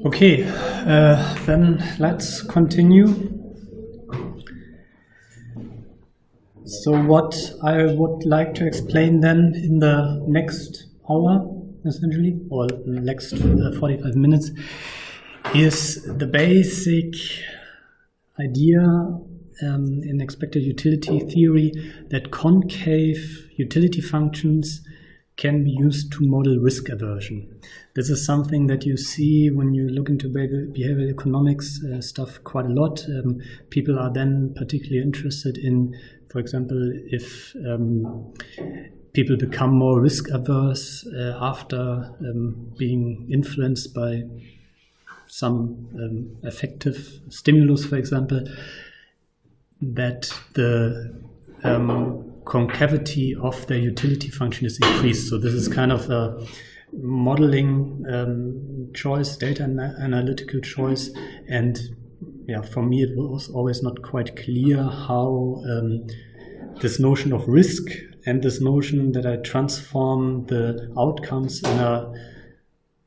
Okay, then let's continue. So what I would like to explain then in the next hour, essentially, or the next 45 minutes, is the basic idea in expected utility theory that concave utility functions can be used to model risk aversion. This is something that you see when you look into behavioral economics stuff quite a lot. People are then particularly interested in, for example, if people become more risk averse after being influenced by some effective stimulus, for example, that the concavity of the utility function is increased. So this is kind of a modeling choice, data analytical choice, and yeah, for me it was always not quite clear how this notion of risk and this notion that I transform the outcomes in a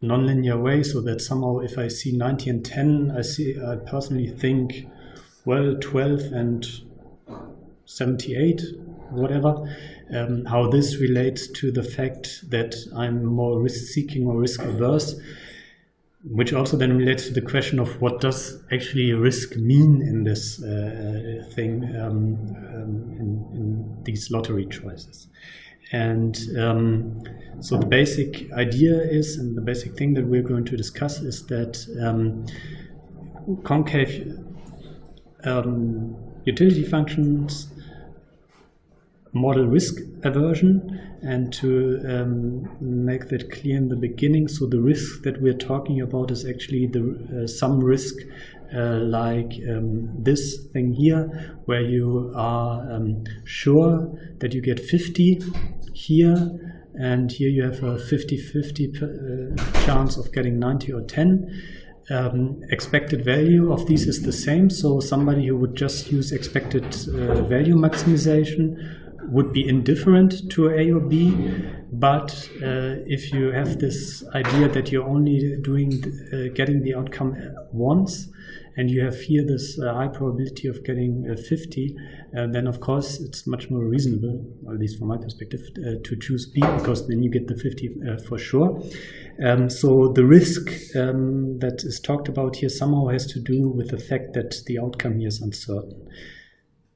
nonlinear way, so that somehow if I see 90 and 10, I personally think, well, 12 and 78, whatever, how this relates to the fact that I'm more risk-seeking or risk-averse, which also then relates to the question of what does actually risk mean in this thing, in these lottery choices. And so the basic idea is, and the basic thing that we're going to discuss is that concave utility functions model risk aversion, and to make that clear in the beginning, so the risk that we're talking about is actually some risk like this thing here, where you are sure that you get 50 here, and here you have a 50-50 chance of getting 90 or 10. Expected value of these is the same, so somebody who would just use expected value maximization would be indifferent to A or B, but if you have this idea that you're only getting the outcome once, and you have here this high probability of getting 50, then of course it's much more reasonable, or at least from my perspective, to choose B, because then you get the 50 for sure. So the risk that is talked about here somehow has to do with the fact that the outcome here is uncertain.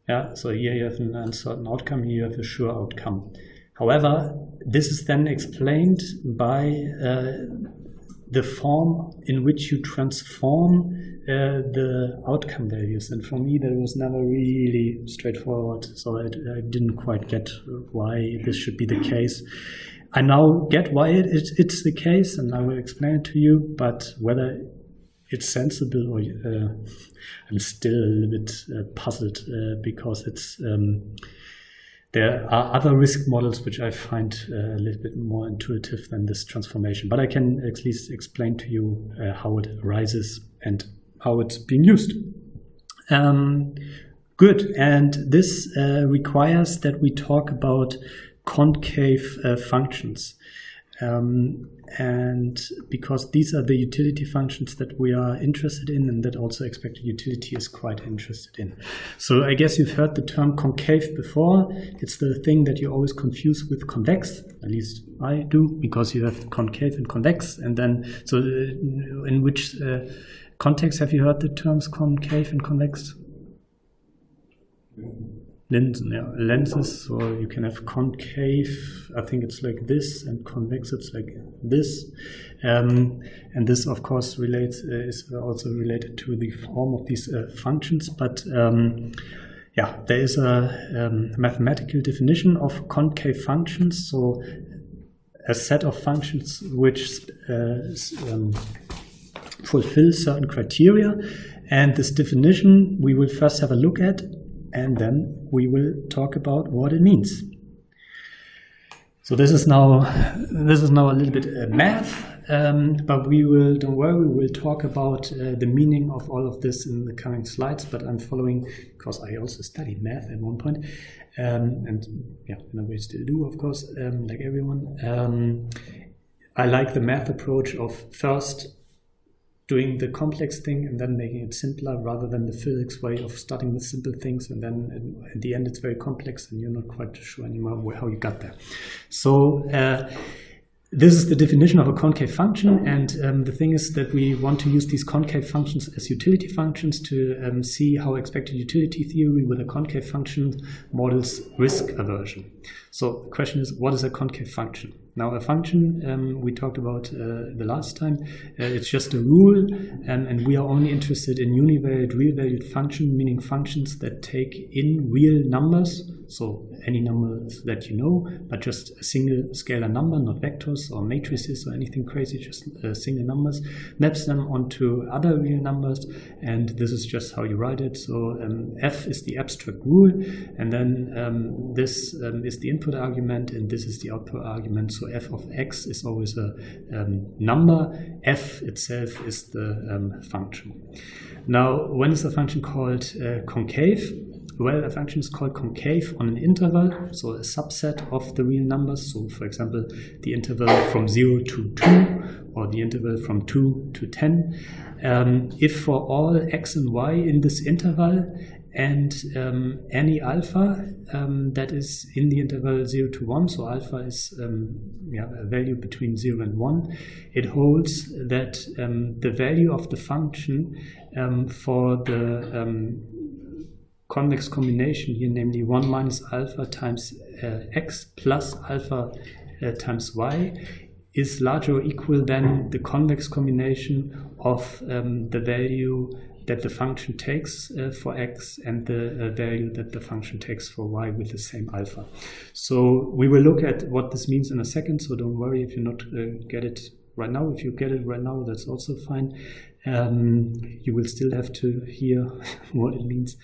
Yeah, so here you have an uncertain outcome, here you have a sure outcome. However, this is then explained by the form in which you transform the outcome values. And for me, that was never really straightforward, so I didn't quite get why this should be the case. I now get why it's the case, and I will explain it to you, but whether it's sensible or I'm still a little bit puzzled because it's there are other risk models which I find a little bit more intuitive than this transformation, but I can at least explain to you how it arises and how it's being used. Good, and this requires that we talk about concave functions. And because these are the utility functions that we are interested in, and that also expected utility is quite interested in. So I guess you've heard the term concave before. It's the thing that you always confuse with convex, at least I do, because you have concave and convex. And then, so in which context have you heard the terms concave and convex? Lenses, so you can have concave, I think it's like this, and convex, it's like this. And this, of course, is also related to the form of these functions. But yeah, there is a mathematical definition of concave functions, so a set of functions which fulfill certain criteria. And this definition we will first have a look at, and then we will talk about what it means. So this is now a little bit math, but we will, don't worry, we will talk about the meaning of all of this in the coming slides. But I'm following, because I also studied math at one point, and yeah, in a way still do, of course, like everyone. I like the math approach of first doing the complex thing and then making it simpler, rather than the physics way of starting with simple things and then at the end it's very complex and you're not quite sure anymore how you got there. So this is the definition of a concave function, and the thing is that we want to use these concave functions as utility functions to see how expected utility theory with a concave function models risk aversion. So the question is, what is a concave function? Now, a function we talked about the last time, it's just a rule, and we are only interested in univariate real-valued function, meaning functions that take in real numbers, so any numbers that you know, but just a single scalar number, not vectors or matrices or anything crazy, just single numbers, maps them onto other real numbers, and this is just how you write it. So f is the abstract rule, and then this is the input argument, and this is the output argument. So f of x is always a number, f itself is the function. Now, when is a function called concave? Well, a function is called concave on an interval, so a subset of the real numbers. So, for example, the interval from 0 to 2, or the interval from 2 to 10. If for all x and y in this interval, and any alpha that is in the interval 0 to 1, so alpha is a value between 0 and 1, it holds that the value of the function for the convex combination here, namely 1 minus alpha times x plus alpha times y, is larger or equal than the convex combination of the value that the function takes for x and the value that the function takes for y with the same alpha. So we will look at what this means in a second, so don't worry if you not get it right now. If you get it right now, that's also fine. You will still have to hear what it means.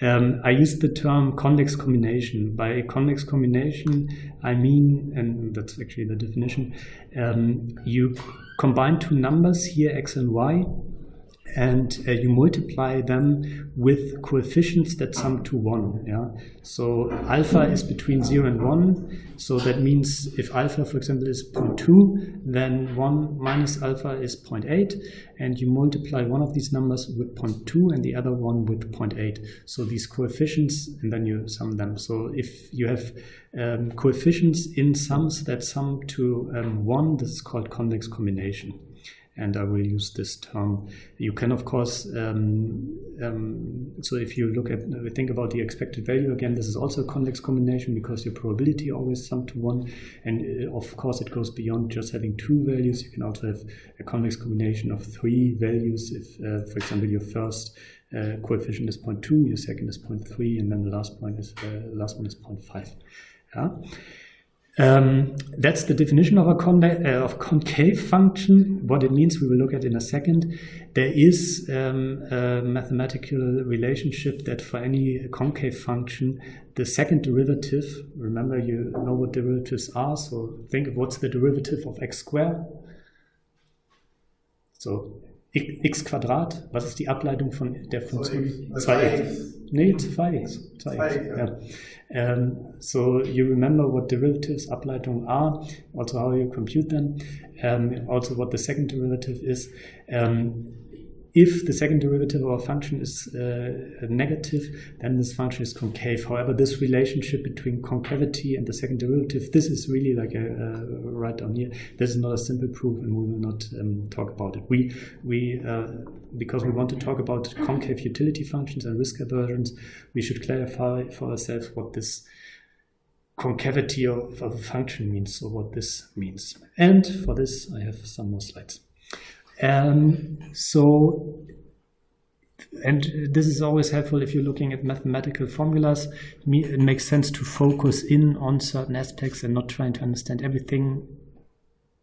I used the term convex combination. By convex combination, I mean, and that's actually the definition, you combine two numbers here, x and y, and you multiply them with coefficients that sum to 1. Yeah? So alpha is between 0 and 1, so that means if alpha, for example, is 0.2, then 1 minus alpha is 0.8, and you multiply one of these numbers with 0.2 and the other one with 0.8. So these coefficients, and then you sum them. So if you have coefficients in sums that sum to 1, this is called convex combination. And I will use this term. You can, of course, so if you think about the expected value, again, this is also a convex combination because your probability always sum to 1. And of course, it goes beyond just having 2 values. You can also have a convex combination of 3 values. If, for example, your first coefficient is 0.2, your second is 0.3, and then the last one is 0.5. Yeah? That's the definition of a concave function. What it means we will look at in a second. There is a mathematical relationship that for any concave function, the second derivative, remember you know what derivatives are, so think of what's the derivative of x squared. So x Quadrat, was ist die Ableitung von der Funktion? 2x. Nee, 2x. 2x. Yeah. So you remember what derivatives, Ableitungen are, also how you compute them, also what the second derivative is. If the second derivative of a function is negative, then this function is concave. However, this relationship between concavity and the second derivative, this is really like a right down here. This is not a simple proof, and we will not talk about it. Because we want to talk about concave utility functions and risk aversions, we should clarify for ourselves what this concavity of a function means, so what this means. And for this, I have some more slides. And this is always helpful if you're looking at mathematical formulas. It makes sense to focus in on certain aspects and not trying to understand everything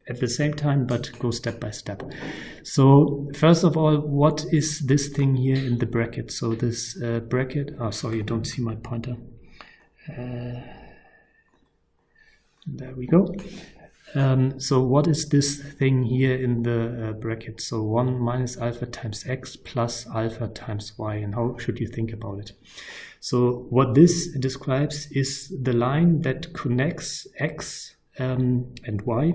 at the same time, but go step by step. So first of all, what is this thing here in the bracket? So this bracket, oh sorry, you don't see my pointer. There we go. So what is this thing here in the bracket? So 1 minus alpha times x plus alpha times y, and how should you think about it? So what this describes is the line that connects x and y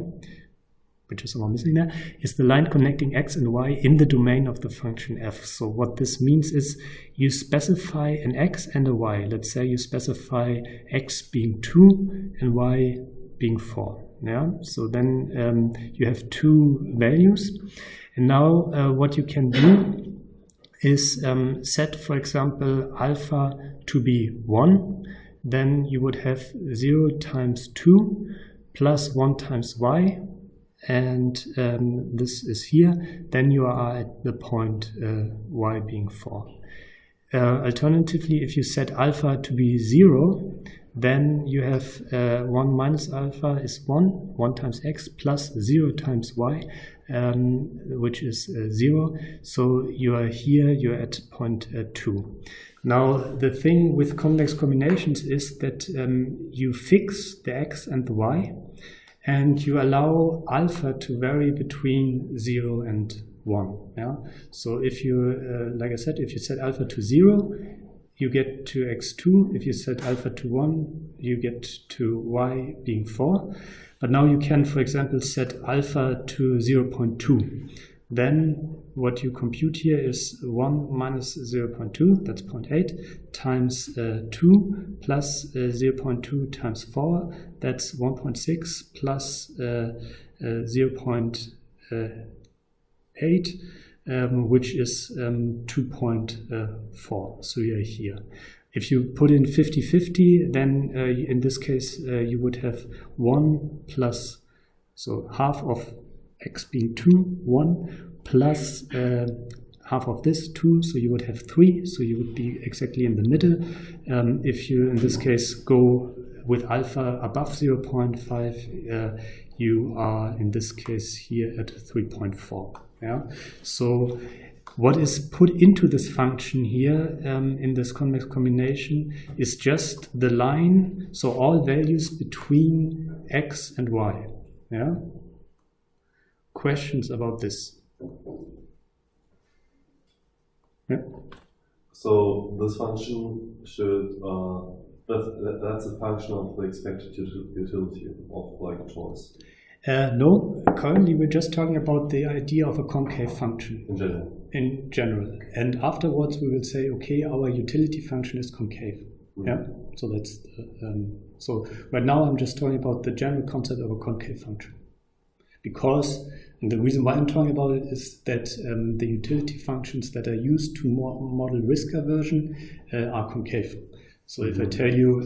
which is somehow missing there, is the line connecting x and y in the domain of the function f. So what this means is you specify an x and a y. Let's say you specify x being 2 and y being 4. Yeah. So then you have two values, and now what you can do is set, for example, alpha to be 1. Then you would have 0 times 2 plus 1 times y, and this is here. Then you are at the point y being 4. Alternatively, if you set alpha to be 0, then you have 1 minus alpha is 1 times x plus 0 times y, which is 0. So you are here, you're at point 2. Now, the thing with convex combinations is that you fix the x and the y, and you allow alpha to vary between 0 and 1. Yeah? So if you, like I said, if you set alpha to 0, you get to x2. If you set alpha to 1, you get to y being 4. But now you can, for example, set alpha to 0.2. Then what you compute here is 1 minus 0.2, that's 0.8, times 2 plus 0.2 times 4, that's 1.6 plus 0.8, which is 2.4. So you're here. If you put in 50-50, then in this case you would have 1 plus, so half of x being 2, 1, plus half of this, 2, so you would have 3, so you would be exactly in the middle. If you, in this case, go with alpha above 0.5, you are, in this case, here at 3.4. Yeah? So what is put into this function here in this convex combination is just the line, so all values between x and y. Yeah? Questions about this? Yeah. So this function should that's a function of the expected utility of like a choice. No, currently we're just talking about the idea of a concave function. In general. And afterwards we will say, okay, our utility function is concave. Mm-hmm. Yeah. So that's so right now I'm just talking about the general concept of a concave function. Because, and the reason why I'm talking about it is that the utility functions that are used to model risk aversion are concave. So if I tell you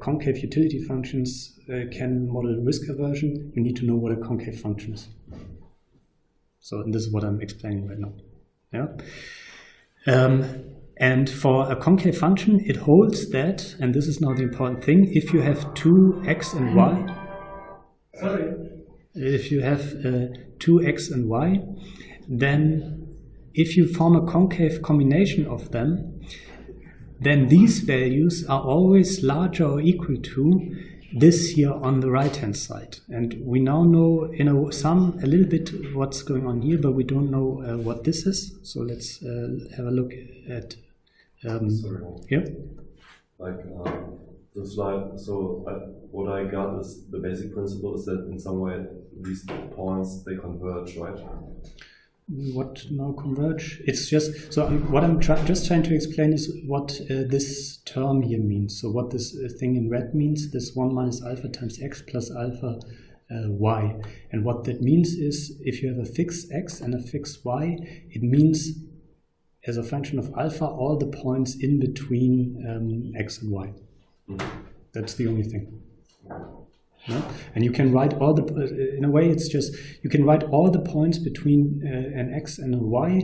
concave utility functions can model risk aversion, you need to know what a concave function is. So this is what I'm explaining right now. Yeah. And for a concave function, it holds that, and this is now the important thing, if you have two x and y, if you have two x and y, then if you form a concave combination of them, then these values are always larger or equal to this here on the right hand side. And we now know a little bit what's going on here, but we don't know what this is. So let's have a look at here. Like the slide. So what I got is the basic principle is that in some way these points they converge, right? What now converge? It's just so what I'm just trying to explain is what this term here means. So what this thing in red means, this 1 minus alpha times x plus alpha y. And what that means is if you have a fixed x and a fixed y, it means as a function of alpha all the points in between x and y. Mm-hmm. That's the only thing. No? And you can write all the, in a way it's just, you can write all the points between an x and a y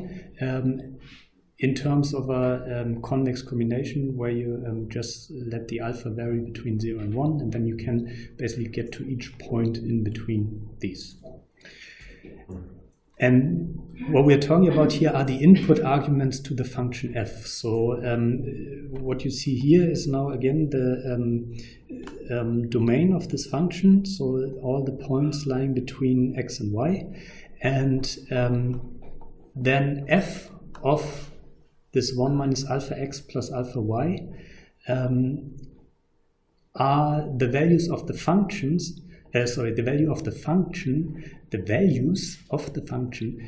in terms of a convex combination where you just let the alpha vary between 0 and 1, and then you can basically get to each point in between these. And what we're talking about here are the input arguments to the function f. So what you see here is now again the domain of this function, so all the points lying between x and y, and then f of this 1 minus alpha x plus alpha y are the values of the functions the value of the function, the values of the function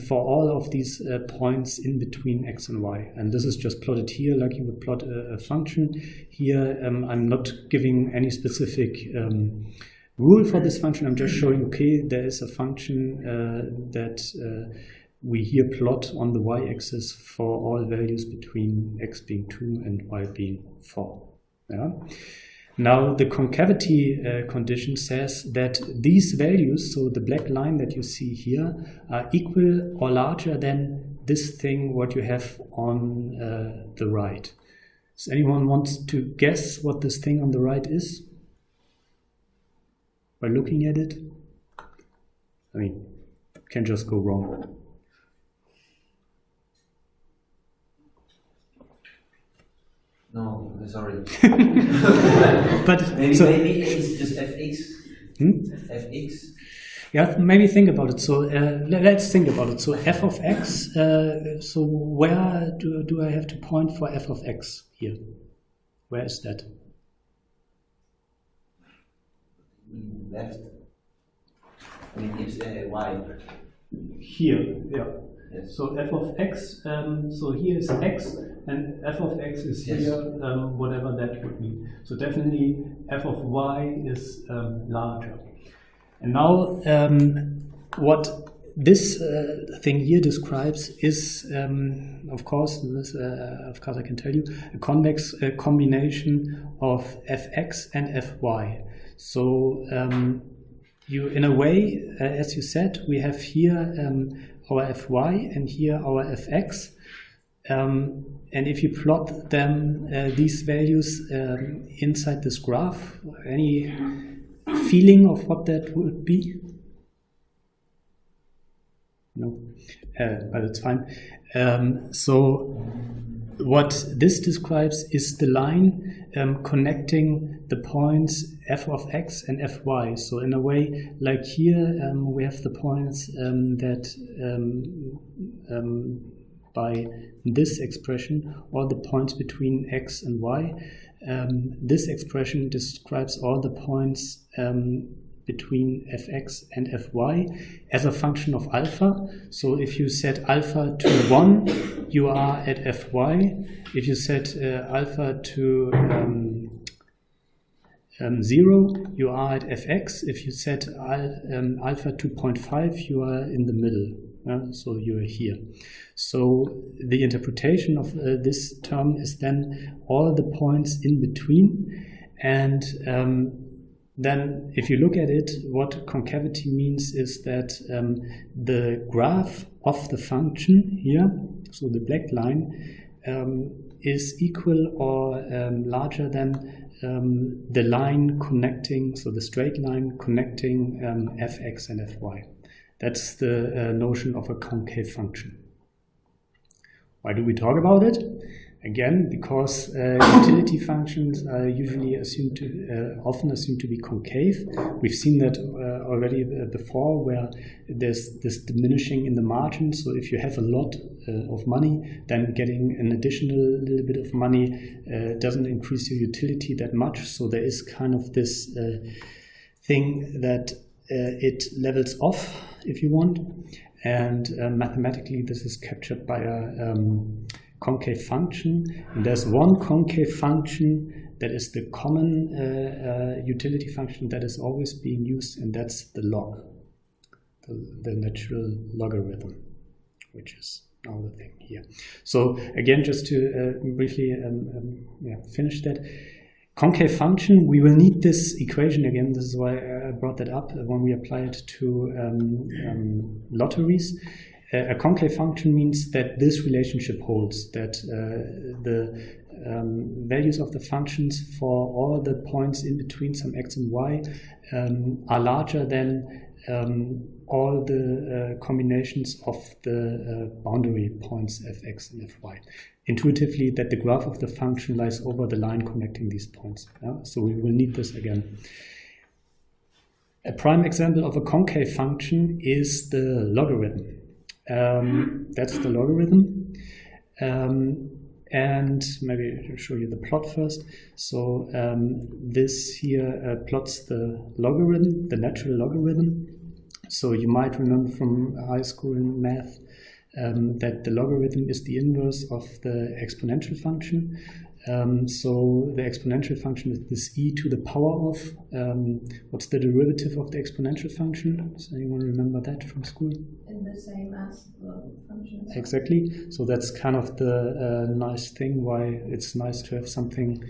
for all of these points in between x and y. And this is just plotted here like you would plot a function. Here I'm not giving any specific rule for this function. I'm just showing, okay, there is a function that we here plot on the y-axis for all values between x being 2 and y being 4. Yeah? Now the concavity condition says that these values, so the black line that you see here, are equal or larger than this thing what you have on the right. Does anyone want to guess what this thing on the right is? By looking at it? I mean, can just go wrong. No, sorry. But maybe it's just fx. Fx. Yeah, maybe think about it. So let's think about it. So f of x. So where do I have to point for f of x here? Where is that? Left. I mean, it's y. Here, yeah. Yes. So f of x, so here is x, and f of x is yes. here, whatever that would mean. So definitely f of y is larger. And now what this thing here describes is, of course I can tell you, a convex combination of fx and fy. So you, in a way, as you said, we have here our fy and here our fx, and if you plot them, these values inside this graph, any feeling of what that would be? No, but it's fine. So what this describes is the line connecting the points f of x and fy. So in a way, like here, we have the points that by this expression, all the points between x and y. This expression describes all the points between fx and fy as a function of alpha. So if you set alpha to 1, you are at fy. If you set alpha to 0, you are at fx. If you set alpha to 0.5, you are in the middle. So you are here. So the interpretation of this term is then all the points in between. And then if you look at it, what concavity means is that the graph of the function here, so the black line, is equal or larger than the line connecting, so the straight line connecting fx and fy. That's the notion of a concave function. Why do we talk about it? Again, because utility functions are usually often assumed to be concave. We've seen that already before, where there's this diminishing in the margin. So if you have a lot of money, then getting an additional little bit of money doesn't increase your utility that much. So there is kind of this thing that it levels off, if you want. And mathematically, this is captured by a concave function, and there's one concave function that is the common utility function that is always being used, and that's the log, the natural logarithm, which is now the thing here. So again, just to briefly finish that, concave function, we will need this equation again. This is why I brought that up when we apply it to lotteries. A concave function means that this relationship holds, that the values of the functions for all the points in between some x and y are larger than all the combinations of the boundary points fx and fy. Intuitively, that the graph of the function lies over the line connecting these points. Yeah? So we will need this again. A prime example of a concave function is the logarithm. That's the logarithm. And And maybe I'll show you the plot first. So this here plots the logarithm, the natural logarithm. So you might remember from high school in math that the logarithm is the inverse of the exponential function. So the exponential function is this e to the power of, what's the derivative of the exponential function? Does anyone remember that from school? And the same as the functions. Exactly. So that's kind of the nice thing why it's nice to have something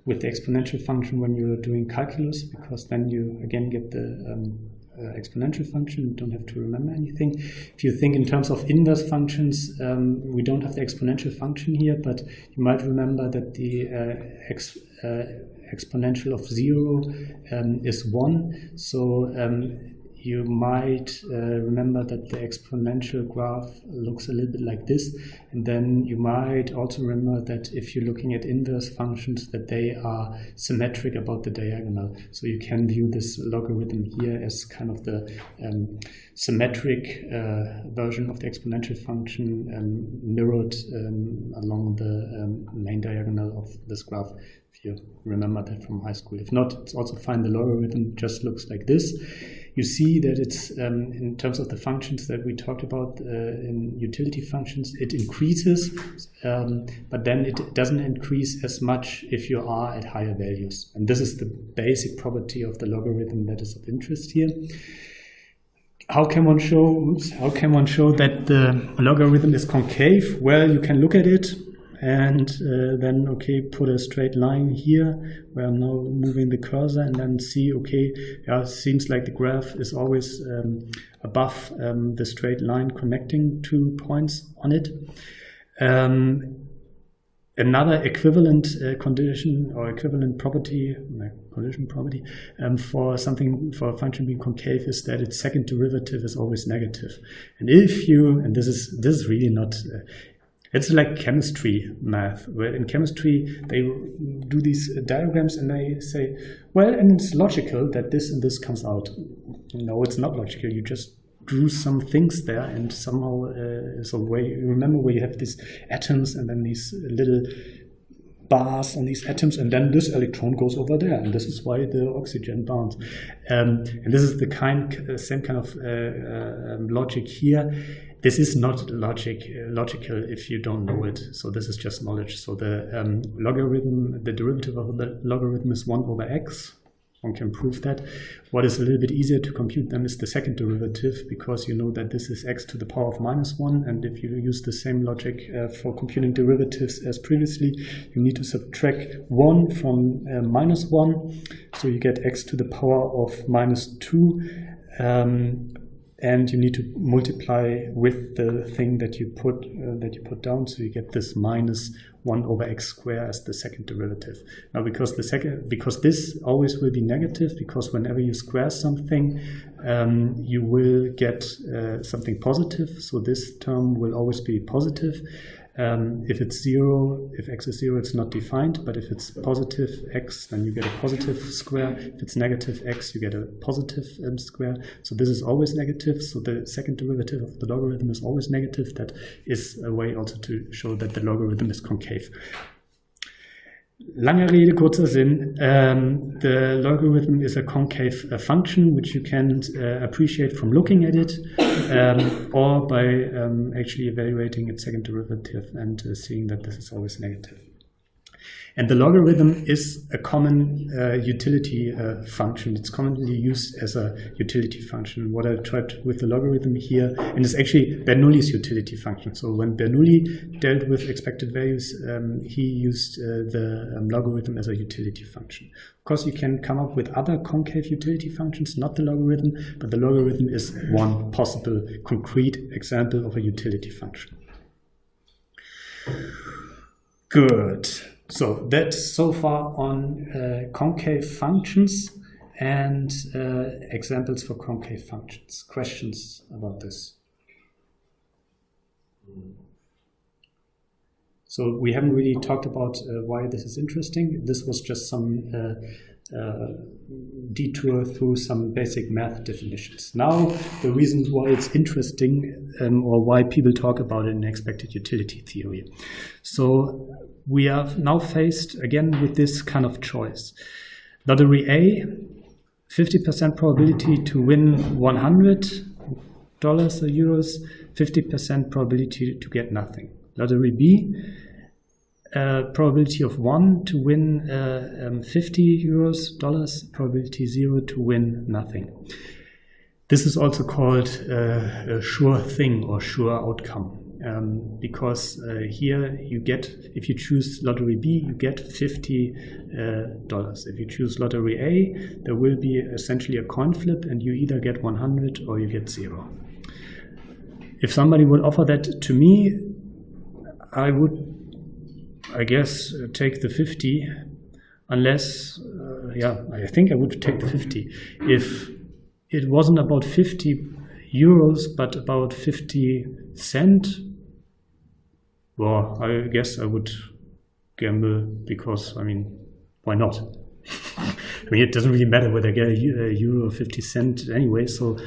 with the exponential function when you're doing calculus, because then you again get the exponential function. You don't have to remember anything. If you think in terms of inverse functions, we don't have the exponential function here, but you might remember that the exponential of 0 is 1. So you might remember that the exponential graph looks a little bit like this. And then you might also remember that if you're looking at inverse functions, that they are symmetric about the diagonal. So you can view this logarithm here as kind of the symmetric version of the exponential function mirrored along the main diagonal of this graph. If you remember that from high school. If not, it's also fine. The logarithm just looks like this. You see that it's, in terms of the functions that we talked about in utility functions, it increases, but then it doesn't increase as much if you are at higher values. And this is the basic property of the logarithm that is of interest here. How can one show that the logarithm is concave? Well, you can look at it and then, okay, put a straight line here where I'm now moving the cursor, and then see, okay, yeah, it seems like the graph is always above the straight line connecting two points on it. Another equivalent condition or equivalent property, condition property, for a function being concave is that its second derivative is always negative. And if you, and this is really not, it's like chemistry math, where in chemistry they do these diagrams and they say, well, and it's logical that this and this comes out. No, it's not logical. You just drew some things there, and somehow, you remember where you have these atoms and then these little bars on these atoms, and then this electron goes over there, and this is why the oxygen bonds. And this is the same kind of logic here. This is not logical if you don't know it. So this is just knowledge. So the logarithm, the derivative of the logarithm is 1 over x. One can prove that. What is a little bit easier to compute then is the second derivative, because you know that this is x to the power of -1. And if you use the same logic for computing derivatives as previously, you need to subtract 1 from -1. So you get x to the power of -2. And you need to multiply with the thing that you put down, so you get this -1 over x squared as the second derivative. Now, because this always will be negative, because whenever you square something, you will get something positive. So this term will always be positive. If it's 0, if x is 0, it's not defined, but if it's positive x, then you get a positive square. If it's negative x, you get a positive square. So this is always negative. So the second derivative of the logarithm is always negative. That is a way also to show that the logarithm is concave. Lange Rede, kurzer Sinn. The logarithm is a concave function, which you can appreciate from looking at it, or by actually evaluating its second derivative and seeing that this is always negative. And the logarithm is a common utility function. It's commonly used as a utility function. What I tried with the logarithm here, and it's actually Bernoulli's utility function. So when Bernoulli dealt with expected values, he used the logarithm as a utility function. Of course, you can come up with other concave utility functions, not the logarithm, but the logarithm is one possible concrete example of a utility function. Good. So that's so far on concave functions and examples for concave functions. Questions about this? So we haven't really talked about why this is interesting. This was just some detour through some basic math definitions. Now, the reasons why it's interesting or why people talk about it in expected utility theory. So we are now faced again with this kind of choice. Lottery A, 50% probability to win $100 or euros, 50% probability to get nothing. Lottery B, probability of 1 to win 50 euros, dollars, probability 0 to win nothing. This is also called a sure thing or sure outcome. Because here you get, if you choose lottery B, you get $50. If you choose lottery A, there will be essentially a coin flip and you either get 100 or you get 0. If somebody would offer that to me, I would, I guess, take the 50, unless, I think I would take the 50. If it wasn't about 50 euros, but about 50 cents, well, I guess I would gamble because, I mean, why not? I mean, it doesn't really matter whether I get a euro or 50 cents anyway. So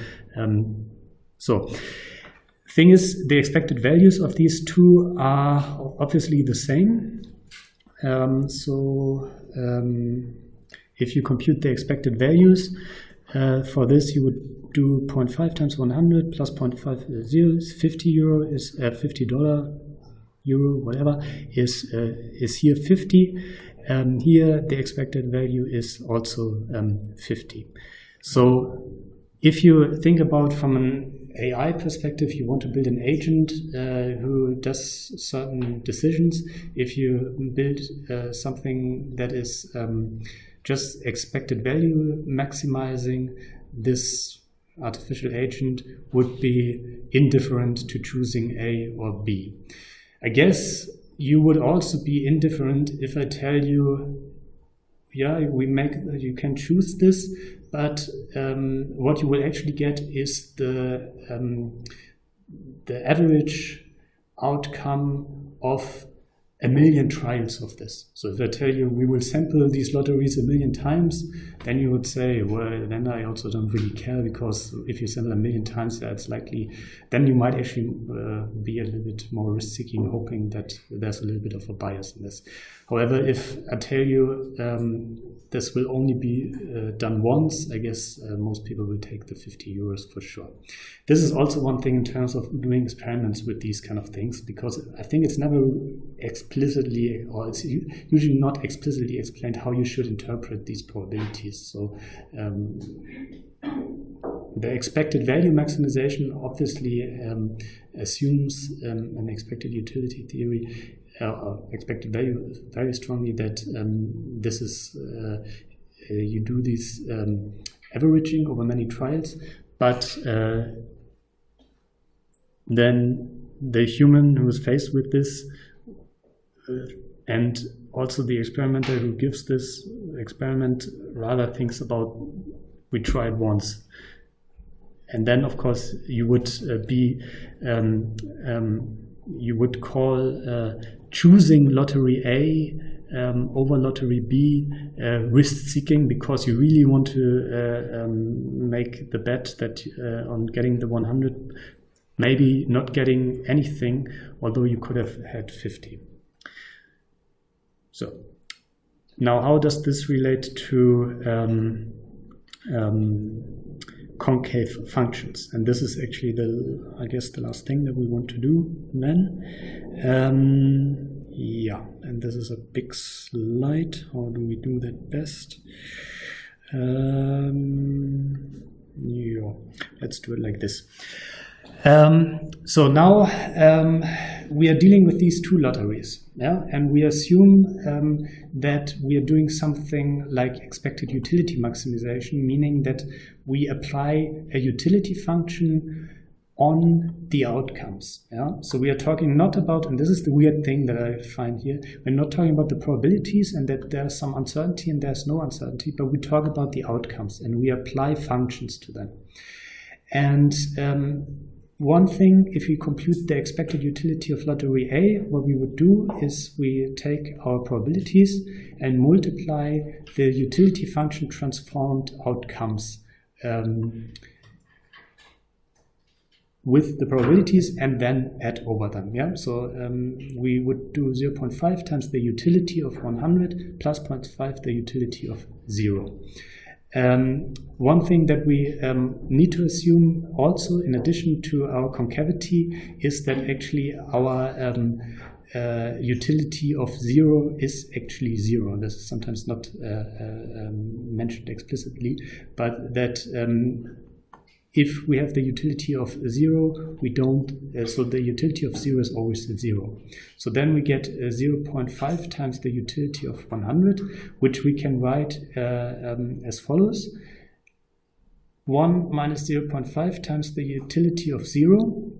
thing is, the expected values of these two are obviously the same. If you compute the expected values, for this you would do 0.5 times 100 plus 0.50 is 50 euro, is $50. Euro, whatever, is here 50. Here the expected value is also 50. So if you think about from an AI perspective, you want to build an agent who does certain decisions. If you build something that is just expected value maximizing, this artificial agent would be indifferent to choosing A or B. I guess you would also be indifferent if I tell you, yeah, you can choose this, but what you will actually get is the average outcome of 1 million trials of this. So if I tell you we will sample these lotteries 1 million times, then you would say, well, then I also don't really care, because if you sample 1 million times, that's likely, then you might actually be a little bit more risk-seeking, hoping that there's a little bit of a bias in this. However, if I tell you this will only be done once, I guess most people will take the 50 euros for sure. This is also one thing in terms of doing experiments with these kind of things, because I think it's never explicitly, or it's usually not explicitly explained how you should interpret these probabilities. So the expected value maximization obviously assumes an expected utility theory, expected value very strongly, that this is you do this averaging over many trials, but then the human who is faced with this and also the experimenter who gives this experiment rather thinks about, we try it once. And then, of course, you would you would call choosing lottery A over lottery B risk-seeking, because you really want to make the bet that on getting the 100, maybe not getting anything, although you could have had 50. So now, how does this relate to concave functions? And this is actually I guess the last thing that we want to do then. Yeah, and this is a big slide. How do we do that best? Yeah, let's do it like this. So now we are dealing with these two lotteries, yeah? And we assume that we are doing something like expected utility maximization, meaning that we apply a utility function on the outcomes. Yeah? So we are talking not about, and this is the weird thing that I find here, we're not talking about the probabilities and that there's some uncertainty and there's no uncertainty, but we talk about the outcomes and we apply functions to them. And one thing, if we compute the expected utility of lottery A, what we would do is we take our probabilities and multiply the utility function transformed outcomes with the probabilities and then add over them. Yeah, so we would do 0.5 times the utility of 100 plus 0.5 the utility of 0. One thing that we need to assume also, in addition to our concavity, is that actually our utility of 0 is actually 0. This is sometimes not mentioned explicitly, but that if we have the utility of 0, we don't, so the utility of 0 is always 0. So then we get 0.5 times the utility of 100, which we can write as follows. 1 minus 0.5 times the utility of 0,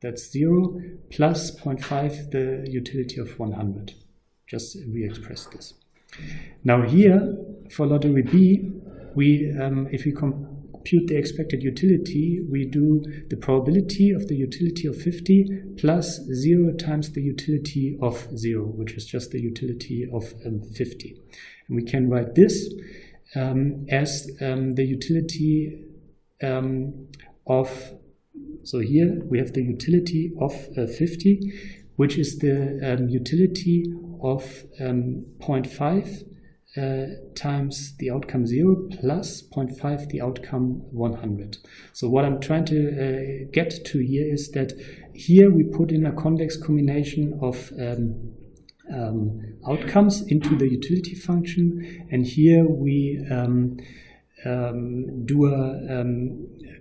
that's 0, plus 0.5 the utility of 100. Just re-express this. Now here, for lottery B, we, if we compute the expected utility, we do the probability of the utility of 50 plus 0 times the utility of 0, which is just the utility of 50. And we can write this as the utility of, so here we have the utility of 50, which is the utility of 0.5 times the outcome 0 plus 0.5 the outcome 100. So what I'm trying to get to here is that here we put in a convex combination of outcomes into the utility function, and here we do a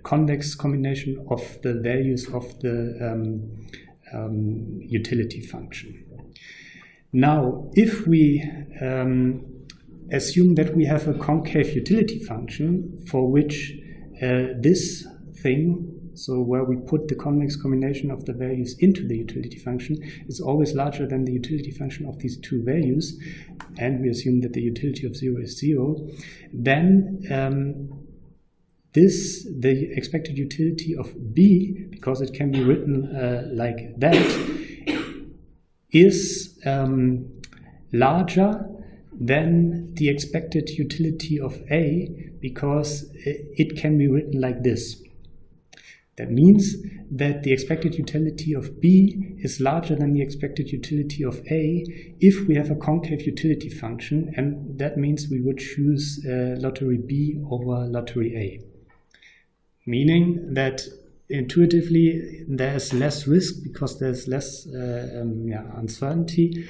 convex combination of the values of the utility function. Now, if we assume that we have a concave utility function for which this thing, so where we put the convex combination of the values into the utility function, is always larger than the utility function of these two values, and we assume that the utility of 0 is 0, then the expected utility of B, because it can be written like that, is larger than the expected utility of A, because it can be written like this. That means that the expected utility of B is larger than the expected utility of A if we have a concave utility function, and that means we would choose lottery B over lottery A. Meaning that intuitively there's less risk because there's less uncertainty,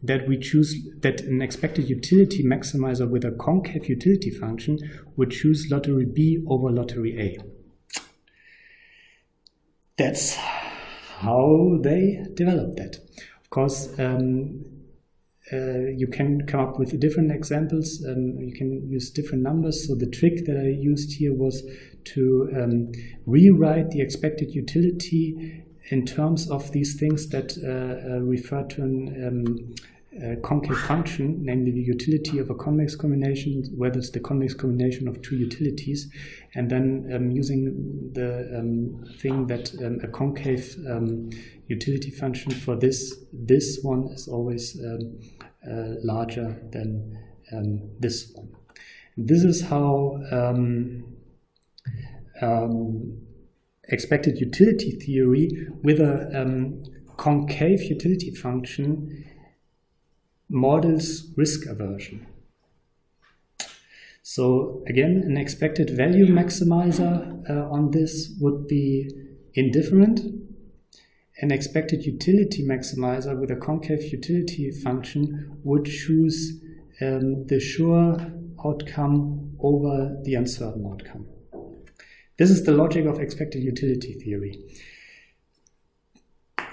that we choose that an expected utility maximizer with a concave utility function would choose lottery B over lottery A. That's how they developed that. Of course, you can come up with different examples. You can use different numbers. So the trick that I used here was to rewrite the expected utility in terms of these things that refer to a concave function, namely the utility of a convex combination, whether it's the convex combination of two utilities, and then using the thing that a concave utility function for this one is always larger than this one. This is how expected utility theory with a concave utility function models risk aversion. So again, an expected value maximizer on this would be indifferent. An expected utility maximizer with a concave utility function would choose the sure outcome over the uncertain outcome. This is the logic of expected utility theory.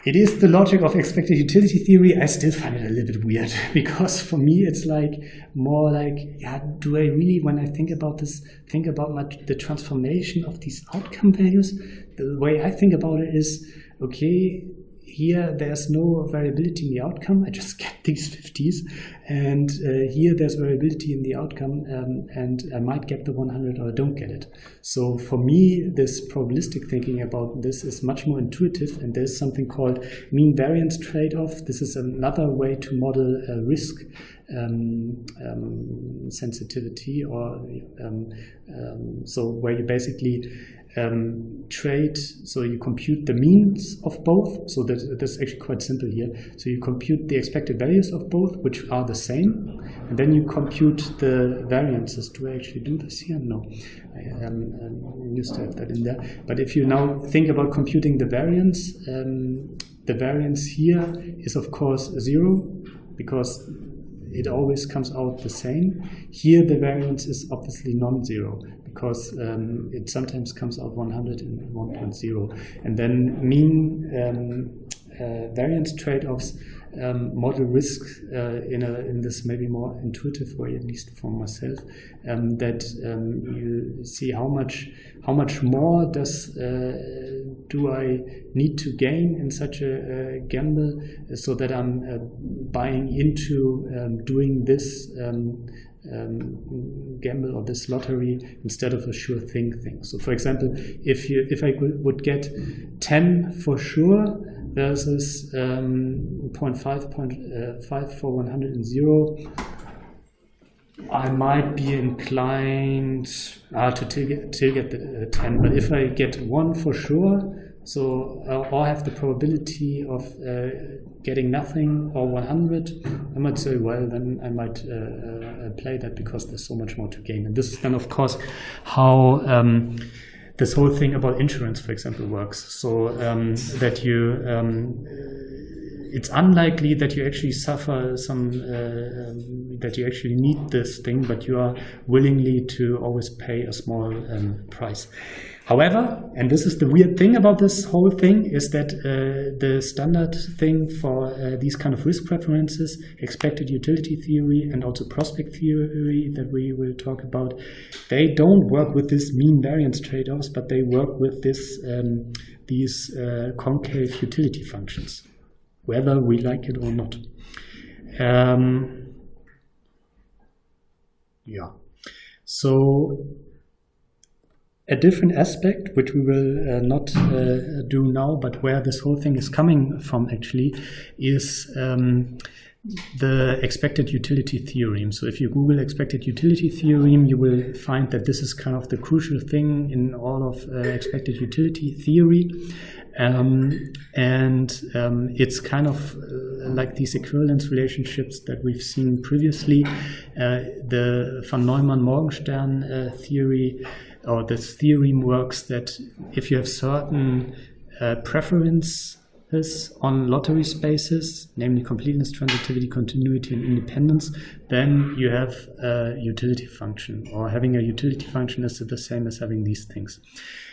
It is the logic of expected utility theory. I still find it a little bit weird because for me it's like more like, yeah, do I really, when I think about this, think about the transformation of these outcome values? The way I think about it is, okay, here there's no variability in the outcome, I just get these 50s, and here there's variability in the outcome, and I might get the 100 or I don't get it. So for me, this probabilistic thinking about this is much more intuitive, and there's something called mean variance trade-off. This is another way to model risk sensitivity, or so where you basically trade, so you compute the means of both, so that's actually quite simple here. So you compute the expected values of both, which are the same, and then you compute the variances. Do I actually do this here? No, I used to have that in there. But if you now think about computing the variance here is of course 0, because it always comes out the same. Here the variance is obviously non-zero, because it sometimes comes out 100 and 1.0. And then mean variance trade-offs model risk in this maybe more intuitive way, at least for myself, that you see how much more do I need to gain in such a gamble, so that I'm buying into doing this gamble or this lottery instead of a sure thing. So for example, if I would get 10 for sure versus 0.5 for 100 and 0, I might be inclined to till get the 10. But if I get 1 for sure, so or have the probability of getting nothing or 100, I might say, well, then I might play that, because there's so much more to gain. And this is then, of course, how this whole thing about insurance, for example, works. So that you, it's unlikely that you actually suffer some, that you actually need this thing, but you are willingly to always pay a small price. However, and this is the weird thing about this whole thing, is that the standard thing for these kind of risk preferences, expected utility theory and also prospect theory that we will talk about, they don't work with this mean variance trade-offs, but they work with this these concave utility functions, whether we like it or not. Yeah. So a different aspect, which we will not do now, but where this whole thing is coming from actually, is the expected utility theorem. So if you Google expected utility theorem, you will find that this is kind of the crucial thing in all of expected utility theory. It's kind of like these equivalence relationships that we've seen previously. The von Neumann-Morgenstern theory, or this theorem, works that if you have certain preferences on lottery spaces, namely completeness, transitivity, continuity, and independence, then you have a utility function, or having a utility function is the same as having these things.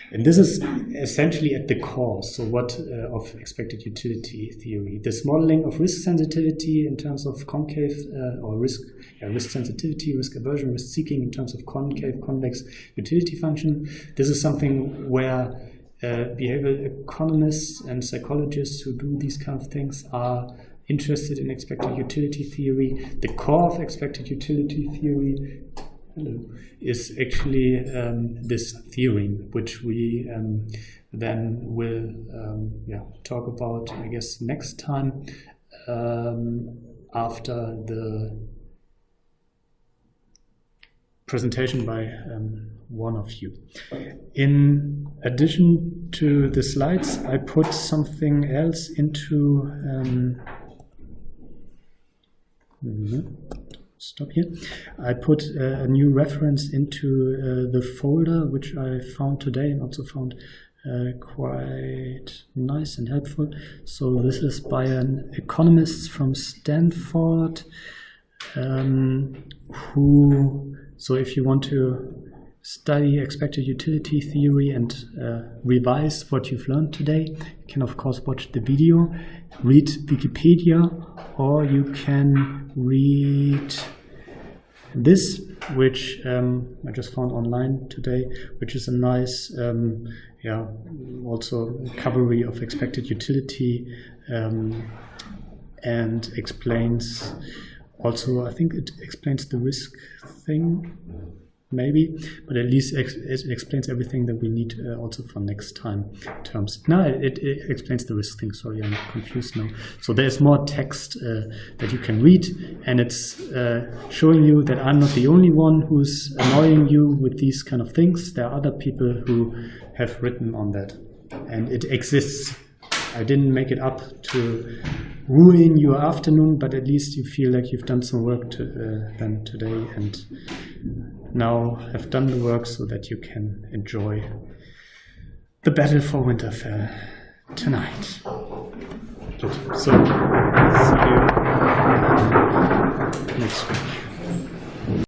And this is essentially at the core, so what of expected utility theory. This modeling of risk sensitivity in terms of concave or risk sensitivity, risk aversion, risk seeking in terms of concave convex utility function. This is something where behavioral economists and psychologists who do these kind of things are interested in expected utility theory. The core of expected utility theory is actually this theorem, which we then will talk about, I guess, next time after the presentation by one of you. In addition to the slides, I put something else into stop here. I put a new reference into the folder, which I found today and also found quite nice and helpful. So this is by an economist from Stanford so if you want to study expected utility theory and revise what you've learned today, you can of course watch the video, read Wikipedia, or you can read this, which I just found online today, which is a nice also recovery of expected utility, and explains also, I think it explains the risk thing. maybe, but at least it explains everything that we need also for next time terms. No, it explains the risk thing. Sorry, I'm confused now. So there's more text that you can read, and it's showing you that I'm not the only one who's annoying you with these kind of things. There are other people who have written on that, and it exists. I didn't make it up to ruin your afternoon, but at least you feel like you've done some work then today, and now have done the work so that you can enjoy the battle for Winterfell tonight. Good. So, see you next week.